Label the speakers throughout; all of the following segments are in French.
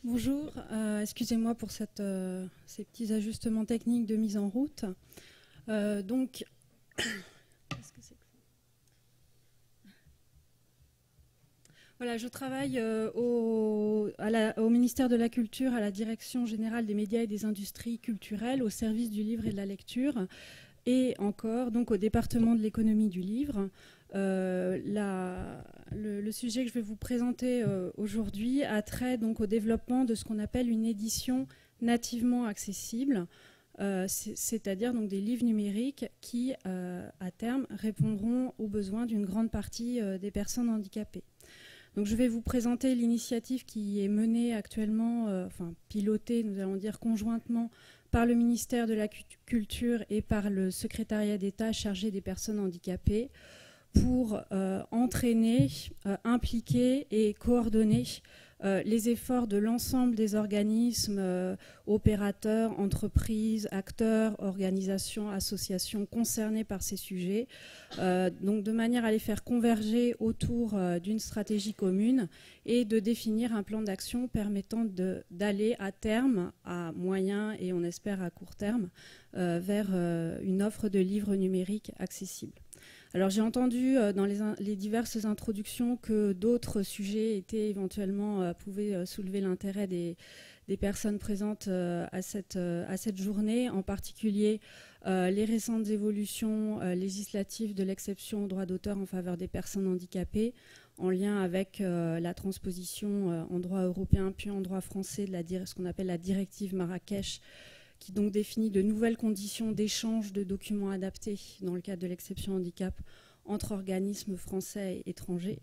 Speaker 1: Bonjour, excusez-moi pour ces petits ajustements techniques de mise en route. Donc, qu'est-ce que c'est que ça ? Voilà, je travaille au ministère de la Culture, à la Direction générale des médias et des industries culturelles, au service du livre et de la lecture, et encore donc au département de l'économie du livre. Le sujet que je vais vous présenter aujourd'hui a trait donc au développement de ce qu'on appelle une édition nativement accessible, c'est-à-dire donc des livres numériques qui, à terme, répondront aux besoins d'une grande partie des personnes handicapées. Donc je vais vous présenter l'initiative qui est menée actuellement, pilotée, nous allons dire conjointement, par le ministère de la Culture et par le secrétariat d'État chargé des personnes handicapées, pour entraîner, impliquer et coordonner les efforts de l'ensemble des organismes, opérateurs, entreprises, acteurs, organisations, associations concernés par ces sujets, donc de manière à les faire converger autour d'une stratégie commune et de définir un plan d'action permettant d'aller à terme, à moyen et on espère à court terme, vers une offre de livres numériques accessibles. Alors j'ai entendu dans les diverses introductions que d'autres sujets étaient éventuellement pouvaient soulever l'intérêt des personnes présentes à cette journée, en particulier les récentes évolutions législatives de l'exception au droit d'auteur en faveur des personnes handicapées, en lien avec la transposition en droit européen puis en droit français de ce qu'on appelle la directive Marrakech, qui donc définit de nouvelles conditions d'échange de documents adaptés dans le cadre de l'exception handicap entre organismes français et étrangers.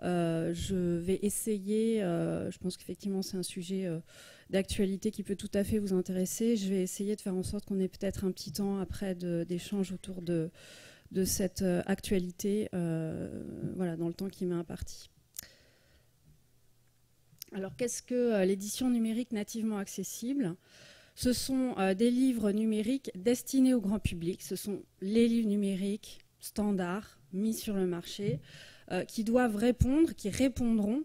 Speaker 1: Je vais essayer, je pense qu'effectivement c'est un sujet d'actualité qui peut tout à fait vous intéresser, je vais essayer de faire en sorte qu'on ait peut-être un petit temps après d'échange autour de cette actualité, voilà, dans le temps qui m'est imparti. Alors qu'est-ce que l'édition numérique nativement accessible ? Ce sont des livres numériques destinés au grand public. Ce sont les livres numériques standards mis sur le marché qui doivent répondre, qui répondront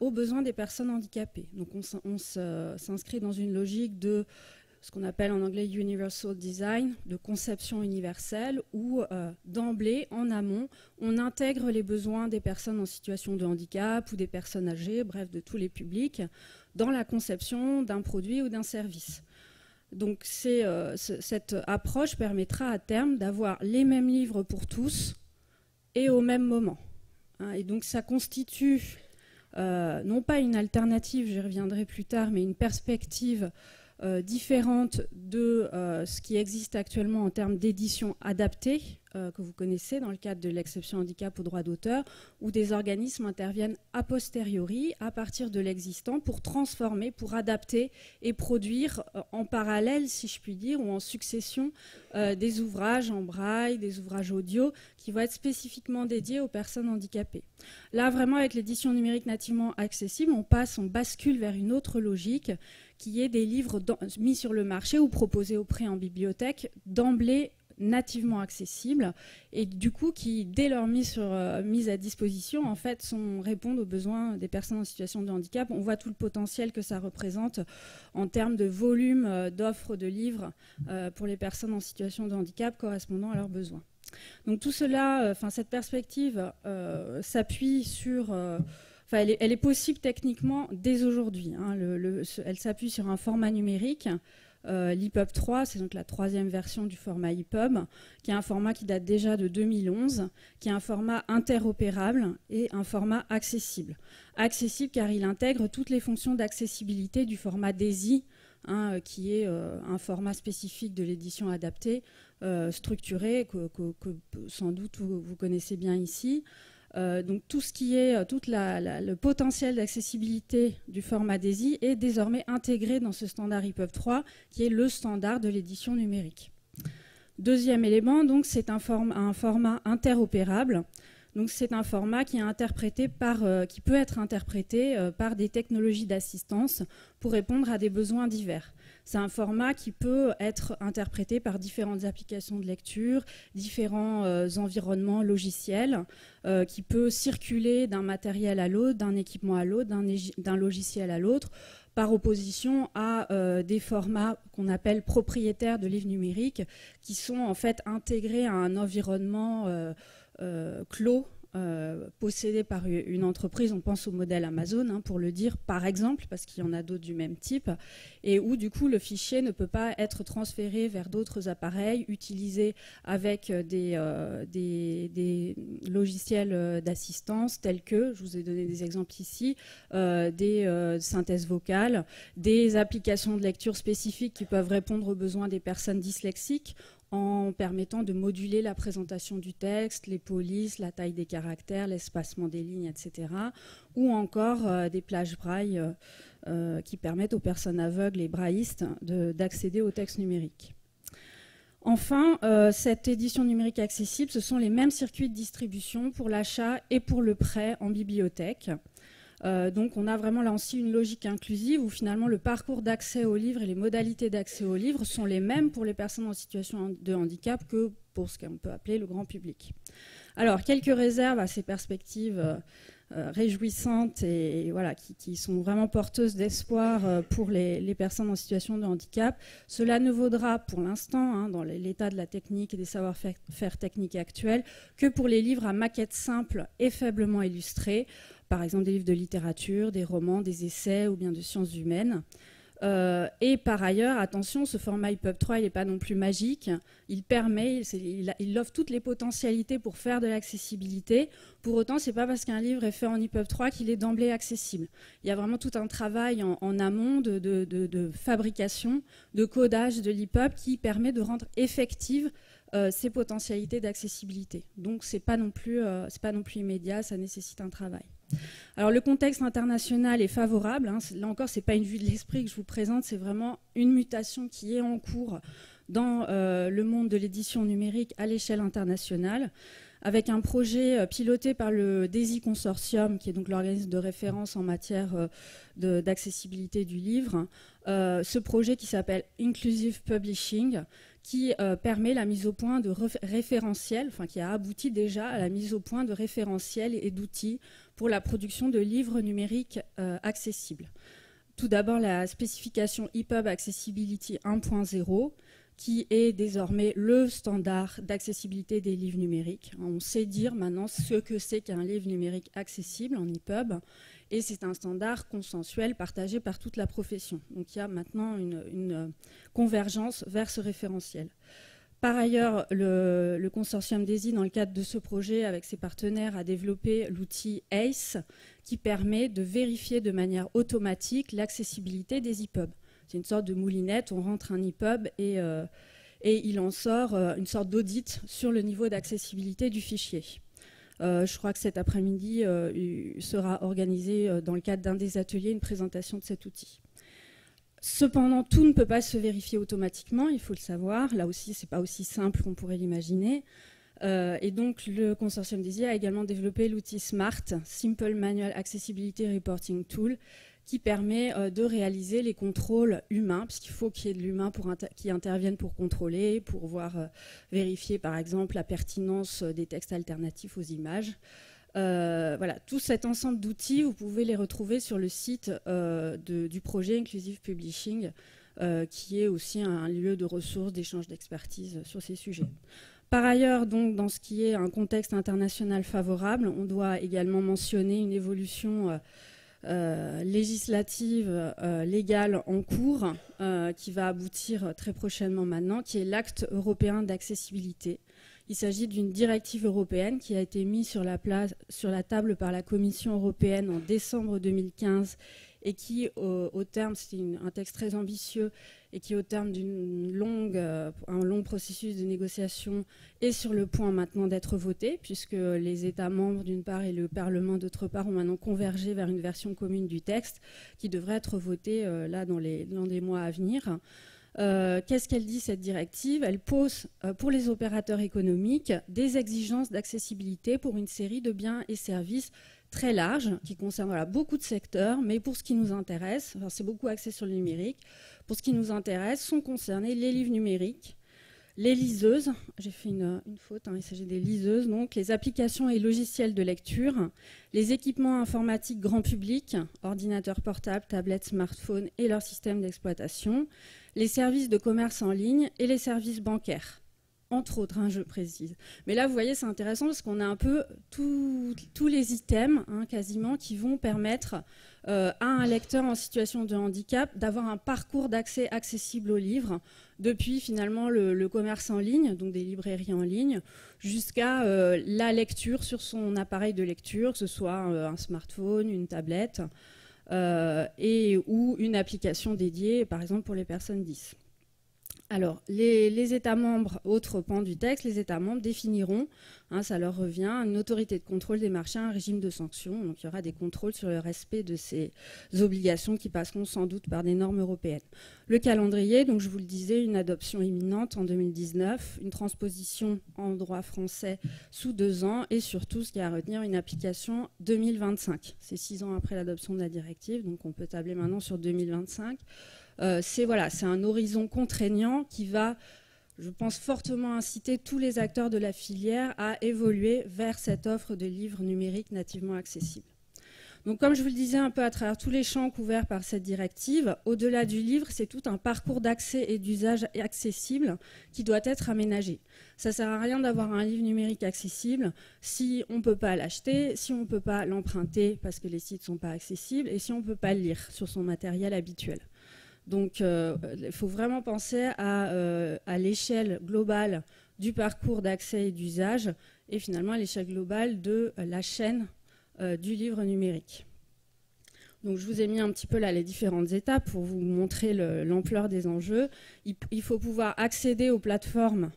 Speaker 1: aux besoins des personnes handicapées. Donc on s'inscrit dans une logique de ce qu'on appelle en anglais universal design, de conception universelle, où d'emblée, en amont, on intègre les besoins des personnes en situation de handicap ou des personnes âgées, bref, de tous les publics, dans la conception d'un produit ou d'un service. Donc cette approche permettra à terme d'avoir les mêmes livres pour tous et au même moment. Et donc ça constitue non pas une alternative, j'y reviendrai plus tard, mais une perspective différente de ce qui existe actuellement en termes d'édition adaptée, que vous connaissez dans le cadre de l'exception handicap au droit d'auteur, où des organismes interviennent a posteriori, à partir de l'existant, pour transformer, pour adapter et produire en parallèle, si je puis dire, ou en succession, des ouvrages en braille, des ouvrages audio, qui vont être spécifiquement dédiés aux personnes handicapées. Là, vraiment, avec l'édition numérique nativement accessible, on bascule vers une autre logique, qui est des livres mis sur le marché ou proposés au prix en bibliothèque, d'emblée nativement accessibles, et du coup qui, dès leur mise à disposition, en fait, répondent aux besoins des personnes en situation de handicap. On voit tout le potentiel que ça représente en termes de volume d'offres de livres pour les personnes en situation de handicap correspondant à leurs besoins. Donc tout cela, cette perspective s'appuie sur... elle est possible techniquement dès aujourd'hui. Elle s'appuie sur un format numérique, l'EPUB 3, c'est donc la troisième version du format EPUB, qui est un format qui date déjà de 2011, qui est un format interopérable et un format accessible. Accessible car il intègre toutes les fonctions d'accessibilité du format DAISY, qui est un format spécifique de l'édition adaptée, structuré, que sans doute vous connaissez bien ici. Donc tout ce qui est le potentiel d'accessibilité du format DAISY est désormais intégré dans ce standard EPUB 3 qui est le standard de l'édition numérique. Deuxième élément, donc, c'est un format interopérable. Donc c'est un format qui peut être interprété par des technologies d'assistance pour répondre à des besoins divers. C'est un format qui peut être interprété par différentes applications de lecture, différents environnements logiciels, qui peut circuler d'un matériel à l'autre, d'un équipement à l'autre, d'un logiciel à l'autre, par opposition à des formats qu'on appelle propriétaires de livres numériques, qui sont en fait intégrés à un environnement clos, possédé par une entreprise. On pense au modèle Amazon, hein, pour le dire, par exemple, parce qu'il y en a d'autres du même type, et où du coup le fichier ne peut pas être transféré vers d'autres appareils, utilisé avec des logiciels d'assistance tels que, je vous ai donné des exemples ici, des synthèses vocales, des applications de lecture spécifiques qui peuvent répondre aux besoins des personnes dyslexiques, en permettant de moduler la présentation du texte, les polices, la taille des caractères, l'espacement des lignes, etc. Ou encore des plages braille qui permettent aux personnes aveugles et braillistes d'accéder au texte numérique. Enfin, cette édition numérique accessible, ce sont les mêmes circuits de distribution pour l'achat et pour le prêt en bibliothèque. Donc on a vraiment là aussi une logique inclusive où finalement le parcours d'accès aux livres et les modalités d'accès aux livres sont les mêmes pour les personnes en situation de handicap que pour ce qu'on peut appeler le grand public. Alors quelques réserves à ces perspectives réjouissantes et voilà, qui sont vraiment porteuses d'espoir pour les personnes en situation de handicap. Cela ne vaudra pour l'instant, hein, dans l'état de la technique et des savoir-faire techniques actuels, que pour les livres à maquette simple et faiblement illustrés, par exemple des livres de littérature, des romans, des essais ou bien de sciences humaines. Et par ailleurs, attention, ce format EPUB 3, il n'est pas non plus magique. Il permet, il offre toutes les potentialités pour faire de l'accessibilité. Pour autant, ce n'est pas parce qu'un livre est fait en EPUB 3 qu'il est d'emblée accessible. Il y a vraiment tout un travail en amont de fabrication, de codage de l'EPUB qui permet de rendre effectives ces potentialités d'accessibilité. Donc, ce n'est pas non plus immédiat, ça nécessite un travail. Alors le contexte international est favorable, hein. Là encore c'est pas une vue de l'esprit que je vous présente, c'est vraiment une mutation qui est en cours dans le monde de l'édition numérique à l'échelle internationale, avec un projet piloté par le DESI Consortium, qui est donc l'organisme de référence en matière d'accessibilité du livre. Ce projet qui s'appelle Inclusive Publishing, qui permet la mise au point de référentiels, enfin qui a abouti déjà à la mise au point de référentiels et d'outils pour la production de livres numériques accessibles. Tout d'abord, la spécification EPUB Accessibility 1.0, qui est désormais le standard d'accessibilité des livres numériques. On sait dire maintenant ce que c'est qu'un livre numérique accessible en EPUB, et c'est un standard consensuel partagé par toute la profession. Donc il y a maintenant une convergence vers ce référentiel. Par ailleurs, le consortium DESI, dans le cadre de ce projet, avec ses partenaires, a développé l'outil ACE, qui permet de vérifier de manière automatique l'accessibilité des EPUB. C'est une sorte de moulinette, on rentre un EPUB et il en sort une sorte d'audit sur le niveau d'accessibilité du fichier. Je crois que cet après-midi sera organisé dans le cadre d'un des ateliers une présentation de cet outil. Cependant, tout ne peut pas se vérifier automatiquement, il faut le savoir. Là aussi, ce n'est pas aussi simple qu'on pourrait l'imaginer. Et donc, le consortium DESI a également développé l'outil SMART, Simple Manual Accessibility Reporting Tool, qui permet de réaliser les contrôles humains, puisqu'il faut qu'il y ait de l'humain qui intervienne pour contrôler, pour vérifier par exemple la pertinence des textes alternatifs aux images. Voilà, tout cet ensemble d'outils, vous pouvez les retrouver sur le site du projet Inclusive Publishing, qui est aussi un lieu de ressources, d'échange d'expertise sur ces sujets. Par ailleurs, donc, dans ce qui est un contexte international favorable, on doit également mentionner une évolution législative, légale en cours, qui va aboutir très prochainement maintenant, qui est l'acte européen d'accessibilité. Il s'agit d'une directive européenne qui a été mise sur la table par la Commission européenne en décembre 2015 et qui, au terme, c'est un texte très ambitieux, et qui, au terme un long processus de négociation, est sur le point maintenant d'être voté, puisque les États membres, d'une part, et le Parlement, d'autre part, ont maintenant convergé vers une version commune du texte qui devrait être votée là dans les mois à venir. Qu'est-ce qu'elle dit, cette directive? Elle pose pour les opérateurs économiques des exigences d'accessibilité pour une série de biens et services très larges qui concernent beaucoup de secteurs, mais pour ce qui nous intéresse, c'est beaucoup axé sur le numérique, pour ce qui nous intéresse sont concernés les livres numériques, Les liseuses, j'ai fait une faute, il s'agit des liseuses, donc les applications et logiciels de lecture, les équipements informatiques grand public, ordinateurs portables, tablettes, smartphones et leurs systèmes d'exploitation, les services de commerce en ligne et les services bancaires. Entre autres, je précise. Mais là, vous voyez, c'est intéressant parce qu'on a un peu tous les items, quasiment, qui vont permettre à un lecteur en situation de handicap d'avoir un parcours d'accès accessible aux livres, depuis finalement le commerce en ligne, donc des librairies en ligne, jusqu'à la lecture sur son appareil de lecture, que ce soit un smartphone, une tablette, ou une application dédiée, par exemple pour les personnes 10. Alors, les États membres, autre pan du texte, les États membres définiront, ça leur revient, une autorité de contrôle des marchés, un régime de sanctions. Donc, il y aura des contrôles sur le respect de ces obligations qui passeront sans doute par des normes européennes. Le calendrier, donc je vous le disais, une adoption imminente en 2019, une transposition en droit français sous 2 ans et surtout, ce qu'il y a à retenir, une application 2025. C'est 6 ans après l'adoption de la directive, donc on peut tabler maintenant sur 2025. C'est un horizon contraignant qui va, je pense, fortement inciter tous les acteurs de la filière à évoluer vers cette offre de livres numériques nativement accessibles. Donc, comme je vous le disais un peu à travers tous les champs couverts par cette directive, au-delà du livre, c'est tout un parcours d'accès et d'usage accessible qui doit être aménagé. Ça ne sert à rien d'avoir un livre numérique accessible si on ne peut pas l'acheter, si on ne peut pas l'emprunter parce que les sites ne sont pas accessibles et si on ne peut pas le lire sur son matériel habituel. Donc, il faut vraiment penser à l'échelle globale du parcours d'accès et d'usage et finalement à l'échelle globale de la chaîne du livre numérique. Donc, je vous ai mis un petit peu là les différentes étapes pour vous montrer l'ampleur des enjeux. Il faut pouvoir accéder aux plateformes,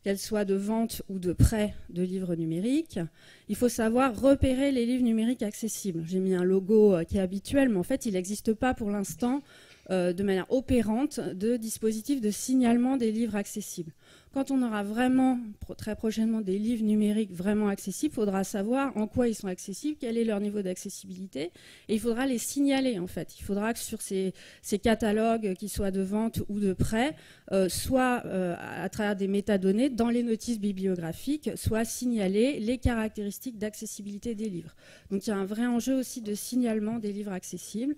Speaker 1: qu'elles soient de vente ou de prêt de livres numériques. Il faut savoir repérer les livres numériques accessibles. J'ai mis un logo qui est habituel, mais en fait, il n'existe pas pour l'instant de manière opérante de dispositifs de signalement des livres accessibles. Quand on aura vraiment, très prochainement, des livres numériques vraiment accessibles, il faudra savoir en quoi ils sont accessibles, quel est leur niveau d'accessibilité, et il faudra les signaler, en fait. Il faudra que sur ces catalogues, qu'ils soient de vente ou de prêt, soit à travers des métadonnées, dans les notices bibliographiques, soit signalées les caractéristiques d'accessibilité des livres. Donc il y a un vrai enjeu aussi de signalement des livres accessibles.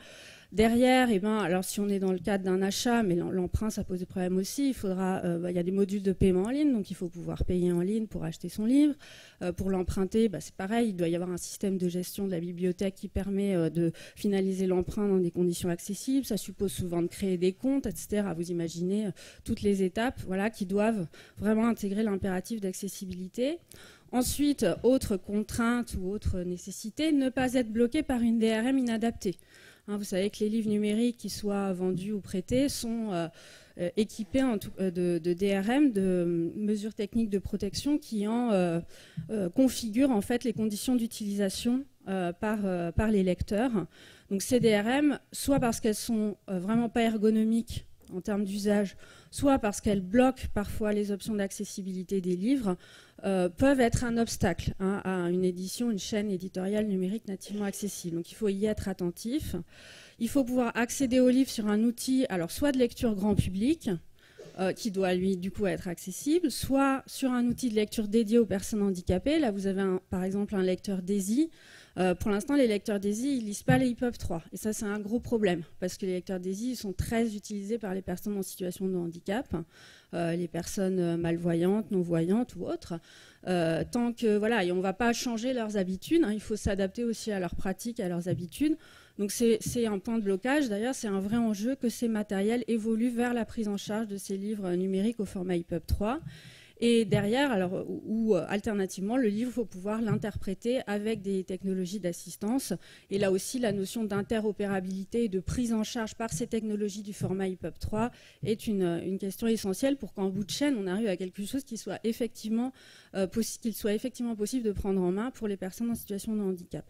Speaker 1: Derrière, alors si on est dans le cadre d'un achat, mais l'emprunt, ça pose des problèmes aussi, il y a des modules de paiement en ligne, donc il faut pouvoir payer en ligne pour acheter son livre. Pour l'emprunter, c'est pareil, il doit y avoir un système de gestion de la bibliothèque qui permet de finaliser l'emprunt dans des conditions accessibles. Ça suppose souvent de créer des comptes, etc. Vous imaginez toutes les étapes qui doivent vraiment intégrer l'impératif d'accessibilité. Ensuite, autre contrainte ou autre nécessité, ne pas être bloqué par une DRM inadaptée. Vous savez que les livres numériques, qu'ils soient vendus ou prêtés, sont équipés de DRM, de mesures techniques de protection qui en configurent en fait les conditions d'utilisation par les lecteurs. Donc ces DRM, soit parce qu'elles sont vraiment pas ergonomiques en termes d'usage, soit parce qu'elles bloquent parfois les options d'accessibilité des livres, peuvent être un obstacle à une édition, une chaîne éditoriale numérique nativement accessible. Donc il faut y être attentif. Il faut pouvoir accéder au livre sur un outil, alors soit de lecture grand public, qui doit lui du coup être accessible, soit sur un outil de lecture dédié aux personnes handicapées. Là vous avez par exemple un lecteur DAISY. Pour l'instant, les lecteurs DAISY, ils ne lisent pas les EPUB 3. Et ça, c'est un gros problème, parce que les lecteurs DAISY sont très utilisés par les personnes en situation de handicap, les personnes malvoyantes, non-voyantes ou autres. Tant que, et on ne va pas changer leurs habitudes, il faut s'adapter aussi à leurs pratiques, à leurs habitudes. Donc c'est un point de blocage. D'ailleurs, c'est un vrai enjeu que ces matériels évoluent vers la prise en charge de ces livres numériques au format EPUB 3. Et derrière, alternativement, le livre, il faut pouvoir l'interpréter avec des technologies d'assistance. Et là aussi, la notion d'interopérabilité et de prise en charge par ces technologies du format EPUB 3 est une question essentielle pour qu'en bout de chaîne, on arrive à quelque chose qui soit effectivement possible de prendre en main pour les personnes en situation de handicap.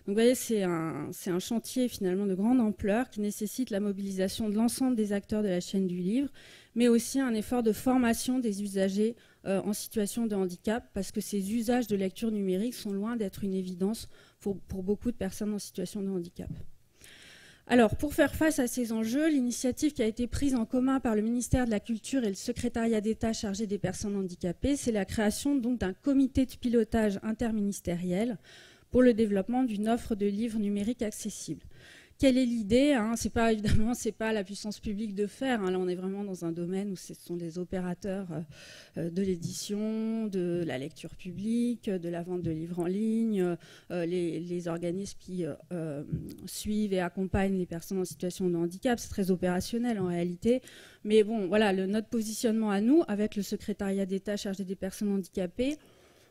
Speaker 1: Donc vous voyez, c'est un chantier finalement de grande ampleur qui nécessite la mobilisation de l'ensemble des acteurs de la chaîne du livre, mais aussi un effort de formation des usagers en situation de handicap, parce que ces usages de lecture numérique sont loin d'être une évidence pour beaucoup de personnes en situation de handicap. Alors, pour faire face à ces enjeux, l'initiative qui a été prise en commun par le ministère de la Culture et le secrétariat d'État chargé des personnes handicapées, c'est la création donc d'un comité de pilotage interministériel pour le développement d'une offre de livres numériques accessibles. Quelle est l'idée, hein? Évidemment, ce n'est pas la puissance publique de faire. Hein. Là, on est vraiment dans un domaine où ce sont les opérateurs de l'édition, de la lecture publique, de la vente de livres en ligne, les organismes qui suivent et accompagnent les personnes en situation de handicap. C'est très opérationnel en réalité. Mais bon, voilà, notre positionnement à nous, avec le secrétariat d'État chargé des personnes handicapées,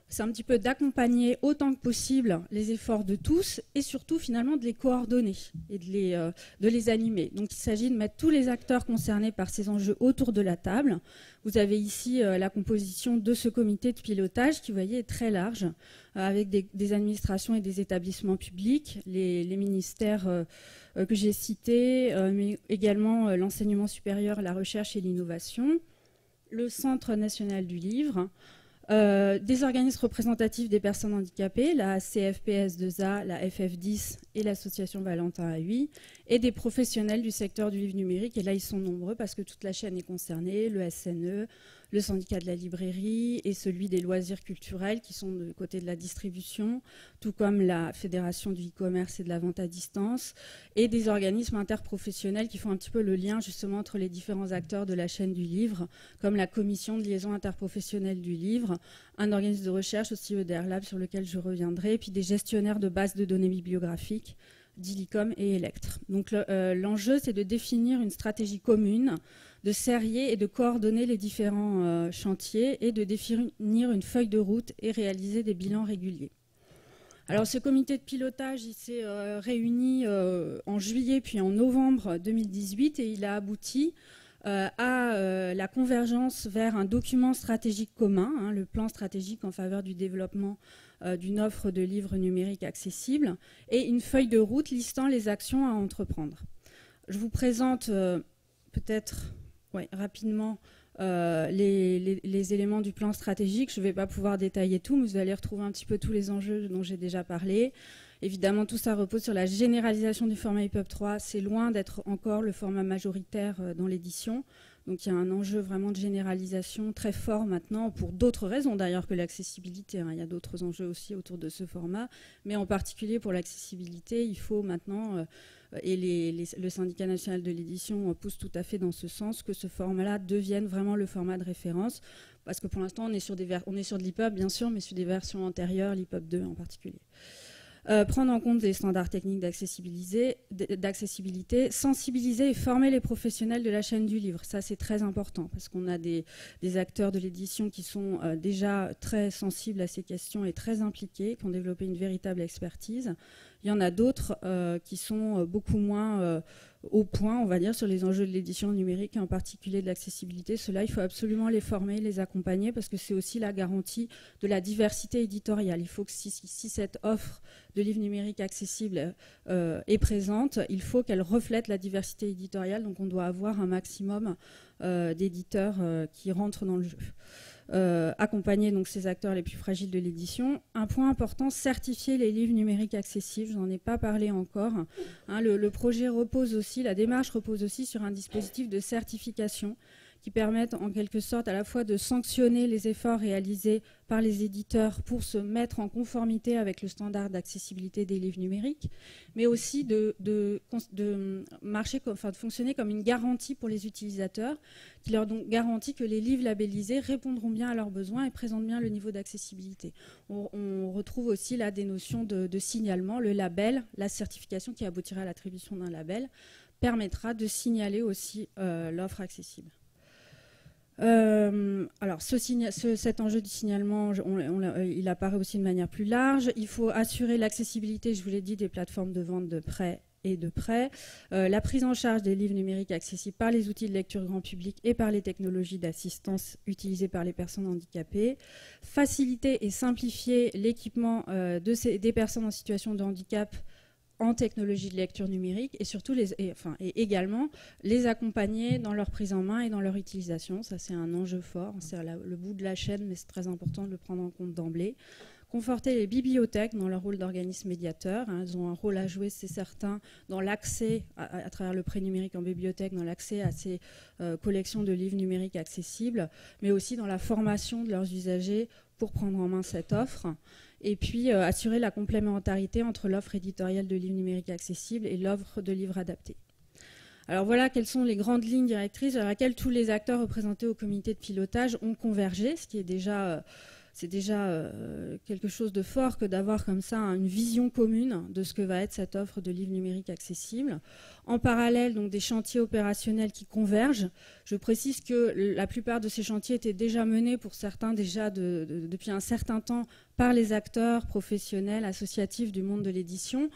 Speaker 1: c'est un petit peu d'accompagner autant que possible les efforts de tous et surtout finalement de les coordonner et de les animer. Donc il s'agit de mettre tous les acteurs concernés par ces enjeux autour de la table. Vous avez ici la composition de ce comité de pilotage qui, vous voyez, est très large, avec des administrations et des établissements publics, les ministères que j'ai cités, mais également l'enseignement supérieur, la recherche et l'innovation, le Centre national du livre, des organismes représentatifs des personnes handicapées, la CFPS2A, la FF10 et l'association Valentin A8, et des professionnels du secteur du livre numérique. Et là, ils sont nombreux parce que toute la chaîne est concernée, le SNE, le syndicat de la librairie et celui des loisirs culturels qui sont du côté de la distribution, tout comme la fédération du e-commerce et de la vente à distance, et des organismes interprofessionnels qui font un petit peu le lien justement entre les différents acteurs de la chaîne du livre, comme la commission de liaison interprofessionnelle du livre, un organisme de recherche aussi, EDR Lab, sur lequel je reviendrai, et puis des gestionnaires de bases de données bibliographiques, d'Illicom et Electre. Donc l'enjeu, c'est de définir une stratégie commune, de serrer et de coordonner les différents chantiers et de définir une feuille de route et réaliser des bilans réguliers. Alors ce comité de pilotage, il s'est réuni en juillet puis en novembre 2018 et il a abouti à la convergence vers un document stratégique commun, hein, le plan stratégique en faveur du développement d'une offre de livres numériques accessibles et une feuille de route listant les actions à entreprendre. Je vous présente peut-être rapidement les éléments du plan stratégique. Je ne vais pas pouvoir détailler tout, mais vous allez retrouver un petit peu tous les enjeux dont j'ai déjà parlé. Évidemment, tout ça repose sur la généralisation du format EPUB 3. C'est loin d'être encore le format majoritaire dans l'édition. Donc il y a un enjeu vraiment de généralisation très fort maintenant, pour d'autres raisons d'ailleurs que l'accessibilité. Hein. Il y a d'autres enjeux aussi autour de ce format, mais en particulier pour l'accessibilité, il faut maintenant, et le syndicat national de l'édition pousse tout à fait dans ce sens, que ce format-là devienne vraiment le format de référence, parce que pour l'instant on est sur de l'EPUB bien sûr, mais sur des versions antérieures, l'EPUB 2 en particulier. Prendre en compte les standards techniques d'accessibilité, sensibiliser et former les professionnels de la chaîne du livre. Ça, c'est très important parce qu'on a des acteurs de l'édition qui sont déjà très sensibles à ces questions et très impliqués, qui ont développé une véritable expertise. Il y en a d'autres qui sont beaucoup moins au point, on va dire, sur les enjeux de l'édition numérique et en particulier de l'accessibilité. Ceux-là, il faut absolument les former, les accompagner parce que c'est aussi la garantie de la diversité éditoriale. Il faut que si cette offre de livres numériques accessibles est présente, il faut qu'elle reflète la diversité éditoriale. Donc on doit avoir un maximum d'éditeurs qui rentrent dans le jeu. Accompagner donc ces acteurs les plus fragiles de l'édition. Un point important, certifier les livres numériques accessibles. Je n'en ai pas parlé encore. Hein, le projet repose aussi, la démarche repose aussi sur un dispositif de certification qui permettent en quelque sorte à la fois de sanctionner les efforts réalisés par les éditeurs pour se mettre en conformité avec le standard d'accessibilité des livres numériques, mais aussi de fonctionner comme une garantie pour les utilisateurs, qui leur donc garantit que les livres labellisés répondront bien à leurs besoins et présentent bien le niveau d'accessibilité. On retrouve aussi là des notions de signalement. Le label, la certification qui aboutira à l'attribution d'un label, permettra de signaler aussi l'offre accessible. Alors, cet enjeu du signalement, il apparaît aussi de manière plus large. Il faut assurer l'accessibilité, je vous l'ai dit, des plateformes de vente de prêt et de prêt, la prise en charge des livres numériques accessibles par les outils de lecture grand public et par les technologies d'assistance utilisées par les personnes handicapées, faciliter et simplifier l'équipement des personnes en situation de handicap en technologie de lecture numérique et surtout également les accompagner dans leur prise en main et dans leur utilisation. Ça, c'est un enjeu fort. C'est le bout de la chaîne, mais c'est très important de le prendre en compte d'emblée. conforter les bibliothèques dans leur rôle d'organisme médiateur. Elles ont un rôle à jouer, c'est certain, dans l'accès, à travers le prêt numérique en bibliothèque, dans l'accès à ces collections de livres numériques accessibles, mais aussi dans la formation de leurs usagers pour prendre en main cette offre. Et puis assurer la complémentarité entre l'offre éditoriale de livres numériques accessibles et l'offre de livres adaptés. Alors voilà quelles sont les grandes lignes directrices vers lesquelles tous les acteurs représentés au comité de pilotage ont convergé, ce qui est déjà, quelque chose de fort que d'avoir comme ça une vision commune de ce que va être cette offre de livres numériques accessibles. En parallèle, donc, des chantiers opérationnels qui convergent. Je précise que la plupart de ces chantiers étaient déjà menés pour certains déjà depuis un certain temps par les acteurs professionnels, associatifs du monde de l'édition.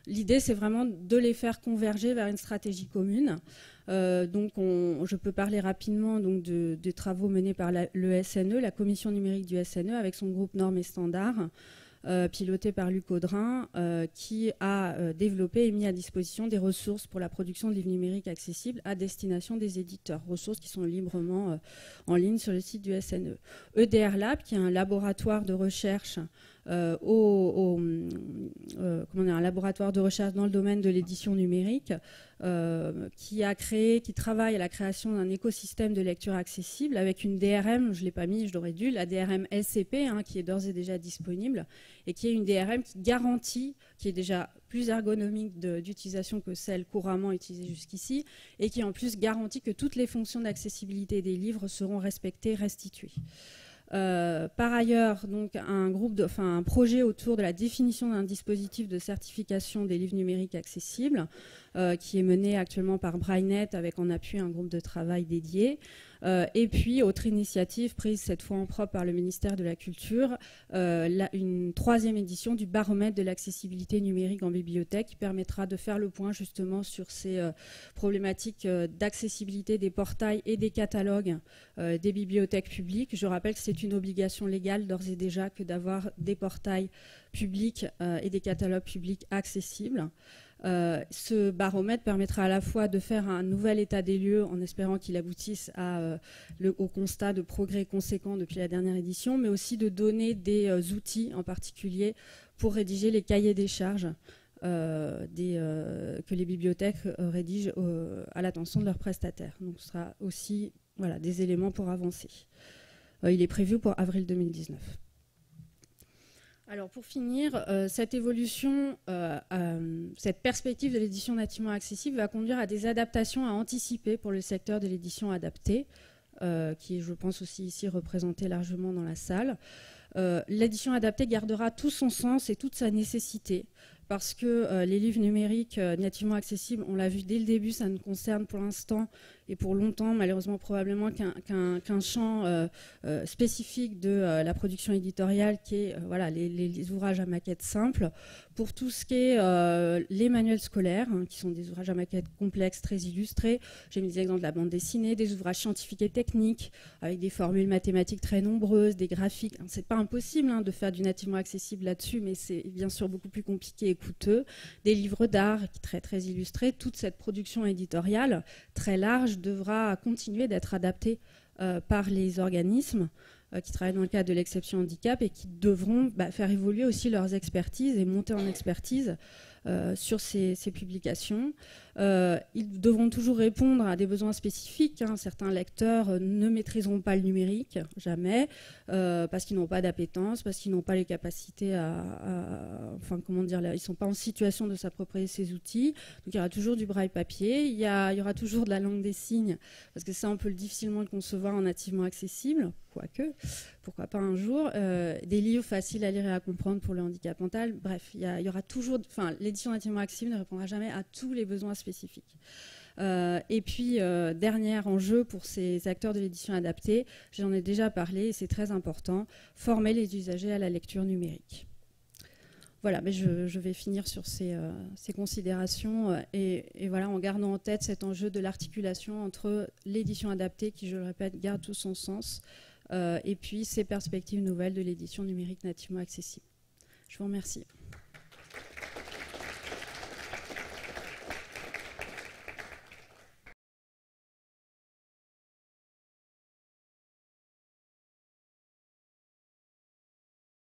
Speaker 1: L'idée, c'est vraiment de les faire converger vers une stratégie commune. Donc, je peux parler rapidement donc, des travaux menés par le SNE, la commission numérique du SNE, avec son groupe Normes et Standards, piloté par Luc Audrin, qui a développé et mis à disposition des ressources pour la production de livres numériques accessibles à destination des éditeurs, ressources qui sont librement en ligne sur le site du SNE. EDR Lab, qui est un laboratoire de recherche un laboratoire de recherche dans le domaine de l'édition numérique qui travaille à la création d'un écosystème de lecture accessible avec une DRM, je ne l'ai pas mis, je l'aurais dû, la DRM SCP, qui est d'ores et déjà disponible et qui est une DRM qui garantit, qui est déjà plus ergonomique d'utilisation que celle couramment utilisée jusqu'ici et qui en plus garantit que toutes les fonctions d'accessibilité des livres seront respectées, restituées. Par ailleurs, donc, un projet autour de la définition d'un dispositif de certification des livres numériques accessibles qui est mené actuellement par Braillenet avec en appui un groupe de travail dédié. Et puis, autre initiative prise cette fois en propre par le ministère de la Culture, une 3e édition du baromètre de l'accessibilité numérique en bibliothèque qui permettra de faire le point justement sur ces problématiques d'accessibilité des portails et des catalogues des bibliothèques publiques. Je rappelle que c'est une obligation légale d'ores et déjà que d'avoir des portails publics et des catalogues publics accessibles. Ce baromètre permettra à la fois de faire un nouvel état des lieux en espérant qu'il aboutisse au constat de progrès conséquents depuis la dernière édition, mais aussi de donner des outils en particulier pour rédiger les cahiers des charges que les bibliothèques rédigent à l'attention de leurs prestataires. Donc ce sera aussi des éléments pour avancer. Il est prévu pour avril 2019. Alors pour finir, cette évolution, cette perspective de l'édition nativement accessible va conduire à des adaptations à anticiper pour le secteur de l'édition adaptée, qui est, je pense, aussi ici représenté largement dans la salle. L'édition adaptée gardera tout son sens et toute sa nécessité, parce que les livres numériques nativement accessibles, on l'a vu dès le début, ça ne concerne pour l'instant et pour longtemps, malheureusement probablement, qu'un champ spécifique de la production éditoriale qui est les ouvrages à maquette simple. Pour tout ce qui est les manuels scolaires, qui sont des ouvrages à maquette complexes, très illustrés, j'ai mis des exemples de la bande dessinée, des ouvrages scientifiques et techniques, avec des formules mathématiques très nombreuses, des graphiques. C'est pas impossible de faire du nativement accessible là-dessus, mais c'est bien sûr beaucoup plus compliqué et coûteux. Des livres d'art très, très illustrés. Toute cette production éditoriale très large devra continuer d'être adaptée par les organismes qui travaillent dans le cadre de l'exception handicap et qui devront faire évoluer aussi leurs expertises et monter en expertise sur ces publications. Ils devront toujours répondre à des besoins spécifiques. Certains lecteurs ne maîtriseront pas le numérique, jamais, parce qu'ils n'ont pas d'appétence, parce qu'ils n'ont pas les capacités ils ne sont pas en situation de s'approprier ces outils. Donc il y aura toujours du braille papier, il y aura toujours de la langue des signes, parce que ça on peut difficilement le concevoir en nativement accessible, quoique, pourquoi pas un jour, des livres faciles à lire et à comprendre pour le handicap mental. Bref, il y aura toujours, l'édition nativement accessible ne répondra jamais à tous les besoins spécifiques. Et puis, dernier enjeu pour ces acteurs de l'édition adaptée, j'en ai déjà parlé et c'est très important, former les usagers à la lecture numérique. Voilà, mais je vais finir sur ces considérations et voilà, en gardant en tête cet enjeu de l'articulation entre l'édition adaptée, qui, je le répète, garde tout son sens, et puis ces perspectives nouvelles de l'édition numérique nativement accessible. Je vous remercie.